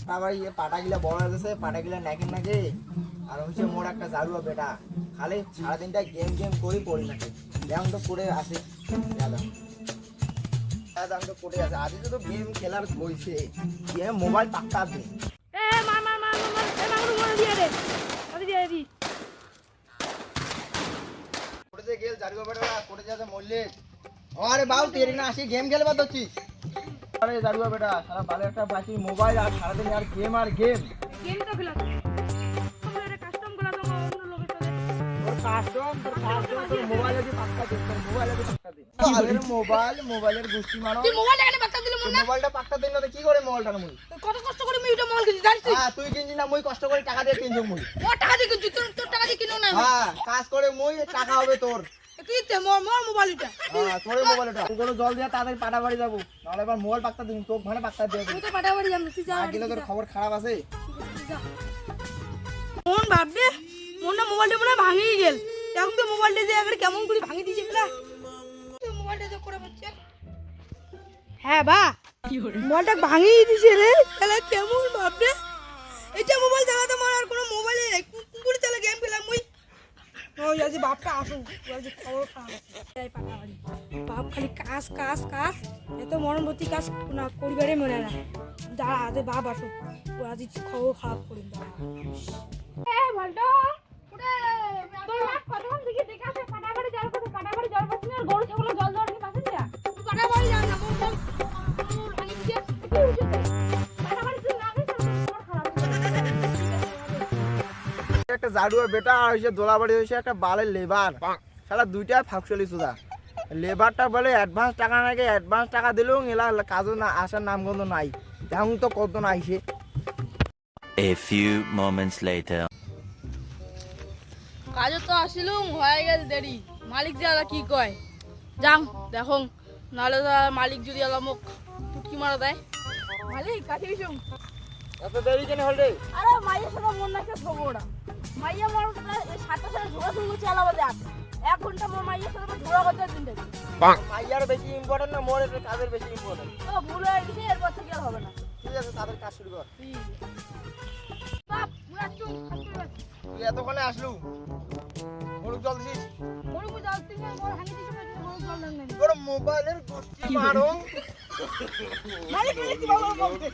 পাটাগুলা বড় হয়েছে, পাটাগুলা নাকের নাকে। আর হচ্ছে মোর একটা জারুয়া বেটা, খালি সারাদিনটা গেম গেম করে পড়ি নাকি। এখন তো পড়ে আসে দাদা তো পড়ে আছে, আজকে তো গেম খেলার বইছে, গেম মোবাইল পাক্কা দে। গেল জারুয়া বেটা করে যাতে মরলে। আরে বাবু তেরি না আসি গেম খেলবা দচ্ছিস। আরে জারুয়া বেটা সারা ভালো একটা বাকি মোবাইল আর সারাদিন আর গেম গেম তো খেলা তোর এটা কাস্টম গুলা তো অন্য লোকের সাথে তোর কাস্টম তোর মোবাইলে দি পাক্কা দে, তোর মোবাইলে দি পাক্কা দে। আরে মোবাইলের গুষ্টি মারো। তুই মোবাইলটা কেন পাক্কা দিলি মনে? মোবাইলটা পাক্কা দেন না তো কি করে মোবাইলটা মুই? কত কষ্ট করে আমি এটা মোবাইল কিনছি জানিস তুই? হ্যাঁ তুই কিনছিস না, মুই কষ্ট করে টাকা দিয়ে কিনছি মুই। ও টাকা দিয়ে কিনছি, তোর টাকা দিয়ে কিনো না। হ্যাঁ কাজ করে মুই, টাকা হবে তোর। কি তে মোর মোবাইল এটা? হ্যাঁ তোর মোবাইলটা তোর জল দিয়া তাড়াতাড়ি পাটাবাড়ি যাব, নাহলে এবার মোবাইল পাক্কা দিন, তোক ভানে পাক্কা দিয়ে দেব। তুই তো পাটাবাড়ি যাবি, তুই যা। গেলে তোর খবর খারাপ আছে। মন ভাববে মনটা মোবাইলটা মনে ভাঙিয়ে গেল। এখন তো মোবাইলটা যে আগে কেমন করে ভাঙি দিয়েছে না, তুই মোবাইলটা যে করে বলছিস। হ্যাঁ বা মোবাইলটা ভাঙিয়ে দিয়েছে রে, তাহলে কেমন ভাববে। এটা মোবাইল চালাতে আমার আর কোনো মোবাইলে নাই, কুকুরে চালা গেম খেলাম মুই। ওই আজ বাপটা আসুক, ওই যে খবর খারাপ আছে পাটাবাড়ি। বাপ খালি কাজ কাজ কাজ, এত মরণবতী কাজ না করিবারে মনে না। দাঁড়া আজ বাপ আসুক, ও আজ খবর খারাপ করি। দাঁড়া ভালটা তোর বাপ কতক্ষণ থেকে দেখে আসে পাটাবাড়ি যাওয়ার কথা, পাটাবাড়ি যাওয়ার কথা আর গরু ছাগলের জল দেওয়ার কি পাচ্ছিস না? তুই পাটাবাড়ি যাও না, মোর ভাঙি দিছে কি হচ্ছে পাটাবাড়ি তুই না গেছিস তোর খারাপ একটা জারুয়া বেটা আর হইছে দোলাবাড়ি হইছে একটা বালের লেবার, শালা দুইটা ফাঁকশালি সুদা। লেবারটা বলে অ্যাডভান্স টাকা নাকি, অ্যাডভান্স টাকা দিলেও এলা কাজও না আসার নামগন্ধ নাই, এখন তো কত না আইছে। A few moments later. কাজে তো আসিলুম হয়ে গেল দেরি, মালিক যে আলা কি কয় যাং দেখো, নাহলে মালিক যদি আলা মুখ পুটকি মারা দেয়। মালিক কাছে গেছুম। এত দেরি কেন হল রে? আরে মাইয়ের সাথে মন রাখে খবরটা, মাইয়া মোর সাথে সাথে ঝোড়া শুরু করছে আলাদা দেখ। 1 ঘন্টা মোর মাইয়ের সাথে ঝোড়া করতে দিন দেখি। মাইয়ার বেশি ইম্পর্টেন্ট না মোর কাজের বেশি ইম্পর্টেন্ট? তো ভুল হয়ে গেছে, এরপর থেকে আর হবে না। ঠিক আছে তাদের কাজ শুরু কর। বাপ মুরাচ্ছু তুই এতক্ষণে আসলু, গরু জল দিছিস? গরু কো জল দিন মোর হানি দিছে, গরু জল দেন নাই। তোর মোবাইলের গোষ্ঠী মারো। মালিক কি বাবা বলতে